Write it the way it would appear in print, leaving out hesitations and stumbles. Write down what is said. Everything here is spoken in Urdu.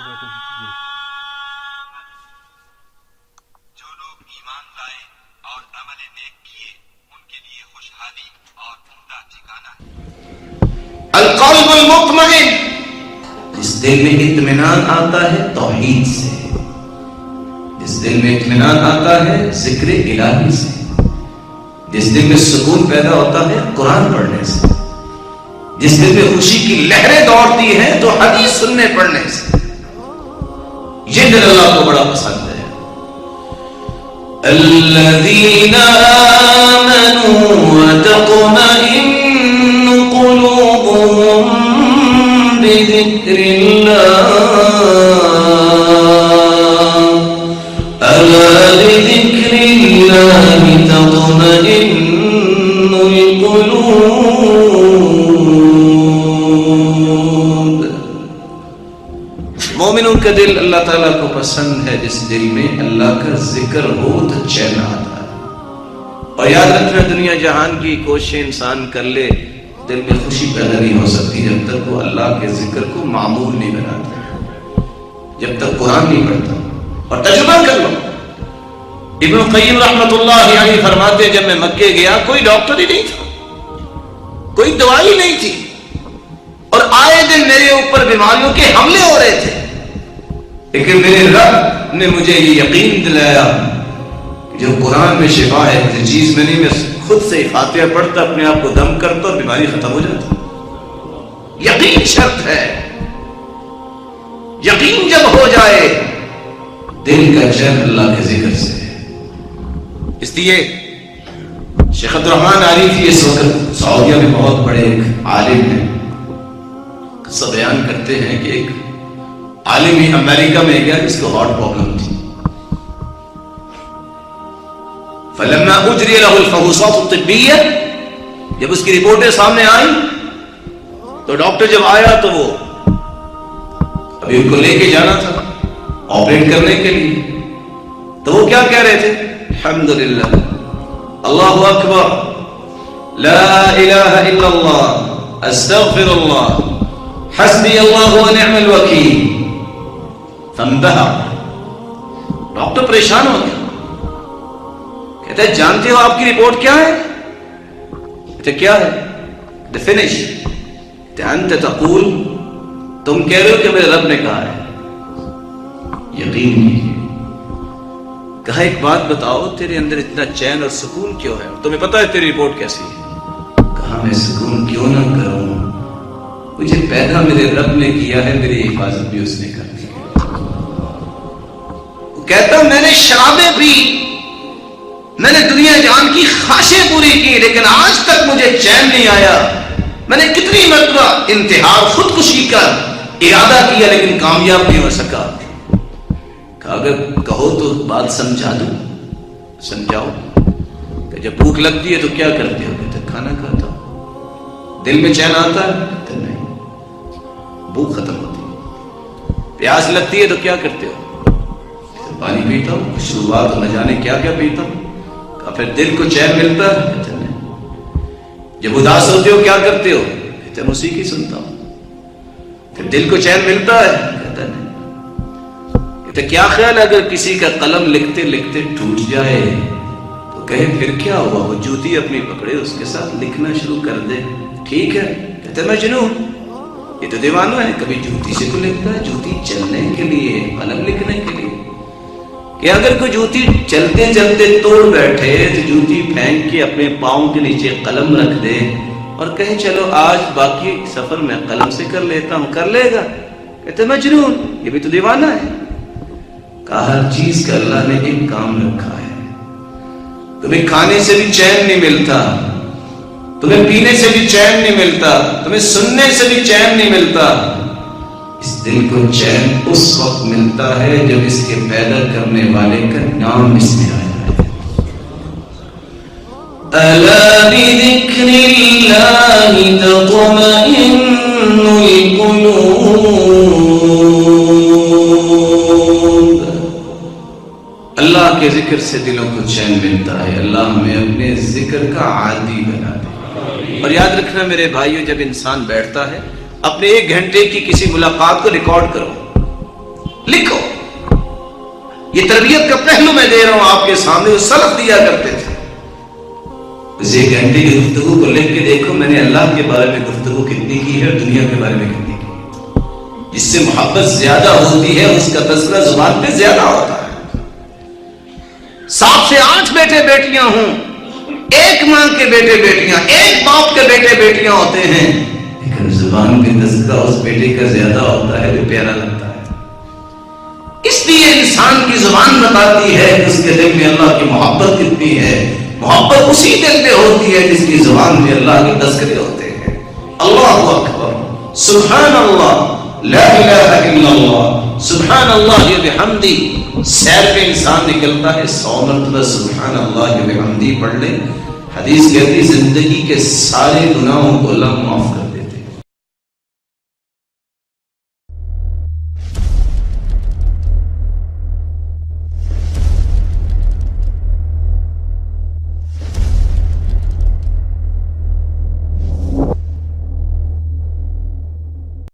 جو لوگ ایمان لائے اور عمل نیک کیے ان کے لیے خوشحالی اور عمدہ ٹھکانہ ہے۔ القلب المطمئن، جس دل میں اطمینان آتا ہے توحید سے، جس دل میں اطمینان آتا ہے ذکر الہی سے، جس دل میں سکون پیدا ہوتا ہے قرآن پڑھنے سے، جس دل میں خوشی کی لہریں دوڑتی ہیں تو حدیث سننے پڑھنے سے، یہ دل اللہ کو بڑا پسند ہے۔ الذین آمنوا وتطمئن قلوبهم بذکر اللہ الا بذکر اللہ تطمئن القلوب۔ مومنوں کا دل اللہ تعالیٰ کو پسند ہے جس دل میں اللہ کا ذکر ہو تو چین آتا ہے۔ اور یاد رکھنا دنیا جہان کی کوششیں انسان کر لے دل میں خوشی پیدا نہیں ہو سکتی جب تک وہ اللہ کے ذکر کو معمول نہیں بناتا، جب تک قرآن نہیں پڑھتا۔ اور تجربہ کر لو، ابن القیم رحمۃ اللہ علیہ فرماتے جب میں مکے گیا کوئی ڈاکٹر ہی نہیں تھا، کوئی دوائی نہیں تھی، اور آئے دن میرے اوپر بیماریوں کے حملے ہو رہے تھے، لیکن میرے رب نے مجھے یہ یقین دلایا کہ جو قرآن میں شفا ہے کسی چیز میں نہیں، میں خود سے فاتحہ پڑھتا اپنے آپ کو دم کرتا اور بیماری ختم ہو جاتی۔ یقین شرط ہے، یقین جب ہو جائے دل کا چین اللہ کے ذکر سے۔ اس لیے شیخ عبد الرحمن عارفی اس وقت سعودیہ میں بہت بڑے ایک عالم ہیں، قصہ بیان کرتے ہیں کہ ایک عالم ہی امریکہ میں گیا جس کو ہارٹ پرابلم تھی، فلما اجری له الفحوصات الطبیہ، جب اس کی رپورٹیں سامنے آئیں تو ڈاکٹر جب آیا تو وہ ابھی ان کو لے کے جانا تھا آپریٹ کرنے کے لیے، تو وہ کیا کہہ رہے تھے؟ الحمدللہ، اللہ اکبر، لا الہ الا اللہ، استغفر اللہ، حسبی اللہ ونعم الوکیل۔ فانتہا، ڈاکٹر پریشان ہو گیا، کہتے ہیں جانتے ہو آپ کی رپورٹ کیا ہے؟ کہتے کیا ہے؟ کہتے فنش، کہتے انت تقول، تم کہہ رہے ہو کہ میرے رب نے کہا ہے۔ یقین کیجیے، کہا ایک بات بتاؤ، تیرے اندر اتنا چین اور سکون کیوں ہے؟ تمہیں پتا ہے تیری رپورٹ کیسی ہے؟ کہا میں سکون کیوں نہ کروں، مجھے پیدا میرے رب نے کیا ہے، میری حفاظت بھی اس نے کر دی۔ وہ کہتا میں نے شرابیں پی، میں نے دنیا جان کی خواہشیں پوری کی، لیکن آج تک مجھے چین نہیں آیا۔ میں نے کتنی مرتبہ انتحار خودکشی کا ارادہ کیا لیکن کامیاب نہیں ہو سکا۔ اگر کہو تو بات سمجھا دوں، سمجھاؤ کہ جب بھوک لگتی ہے تو کیا کرتے ہو؟ کہتے کھانا کھاتا ہوں۔ دل میں چین آتا ہے؟ کہتے نہیں، بھوک ختم ہوتی ہے۔ پیاس لگتی ہے تو کیا کرتے ہو؟ کہتے پانی پیتا ہوں، مشروبات نہ جانے کیا کیا پیتا ہوں۔ کہا پھر دل کو چین ملتا ہے؟ کہتے نہیں۔ جب اداس ہوتے ہو کیا کرتے ہو؟ کہتے موسیقی سنتا ہوں۔ پھر دل کو چین ملتا ہے؟ کہتا نہیں۔ تو کیا خیال ہے اگر کسی کا قلم لکھتے لکھتے ٹوٹ جائے تو کہے پھر کیا ہوا، وہ جوتی اپنی پکڑے اس کے ساتھ لکھنا شروع کر دے، ٹھیک ہے؟ کہتے مجنون، یہ تو دیوانہ ہے، کبھی جوتی سے تو لکھتا ہے، جوتی چلنے کے لیے، قلم لکھنے کے لیے۔ کہ اگر کوئی جوتی چلتے چلتے توڑ بیٹھے تو جوتی پھینک کے اپنے پاؤں کے نیچے قلم رکھ دے اور کہے چلو آج باقی سفر میں قلم سے کر لیتا ہوں، کر لے گا؟ کہتے مجنون، یہ بھی تو دیوانہ ہے۔ ہر چیز کا اللہ نے ایک کام رکھا ہے، تمہیں کھانے سے بھی چین نہیں ملتا، تمہیں پینے سے بھی چین نہیں ملتا، تمہیں سننے سے بھی چین نہیں ملتا۔ اس دل کو چین اس وقت ملتا ہے جب اس کے پیدا کرنے والے کا نام اس میں آیا ہے۔ الا بذکر اللہ تطمئن القلوب۔ اللہ کے ذکر سے دلوں کو چین ملتا ہے۔ اللہ ہمیں اپنے ذکر کا عادی بنا دے۔ اور یاد رکھنا میرے بھائیو، جب انسان بیٹھتا ہے اپنے 1 گھنٹے کی کسی ملاقات کو ریکارڈ کرو، لکھو. یہ تربیت کا پہلو میں دے رہا ہوں آپ کے سامنے، وہ سلف دیا کرتے تھے. اس 1 گھنٹے کی گفتگو کو لکھ کے دیکھو میں نے اللہ کے بارے میں گفتگو کتنی کی ہے اور دنیا کے بارے میں کتنی کی ہے. جس سے محبت زیادہ ہوتی ہے اس کا تذکرہ زبان پہ زیادہ ہوتا ہے. 7 سے 8 بیٹے بیٹیاں ہوں، ایک ماں کے بیٹے بیٹیاں، ایک باپ کے بیٹے بیٹیاں ہوتے ہیں، لیکن زبان پہ تذکرہ اس بیٹے کا زیادہ ہوتا ہے جو پیارا لگتا ہے. اس لیے انسان کی زبان بتاتی ہے کہ اس کے دل میں اللہ کی محبت کتنی ہے. محبت اسی دل پہ ہوتی ہے جس کی زبان میں اللہ کے تذکرے ہوتے ہیں. اللہ اکبر، سبحان اللہ، لا الہ الا اللہ، سبحان اللہ بحمدی. سیر پہ انسان نکلتا ہے 100 مرتبہ سبحان اللہ بحمدی پڑھ لے. حدیث کہتی زندگی کے سارے گناہوں کو اللہ معاف کر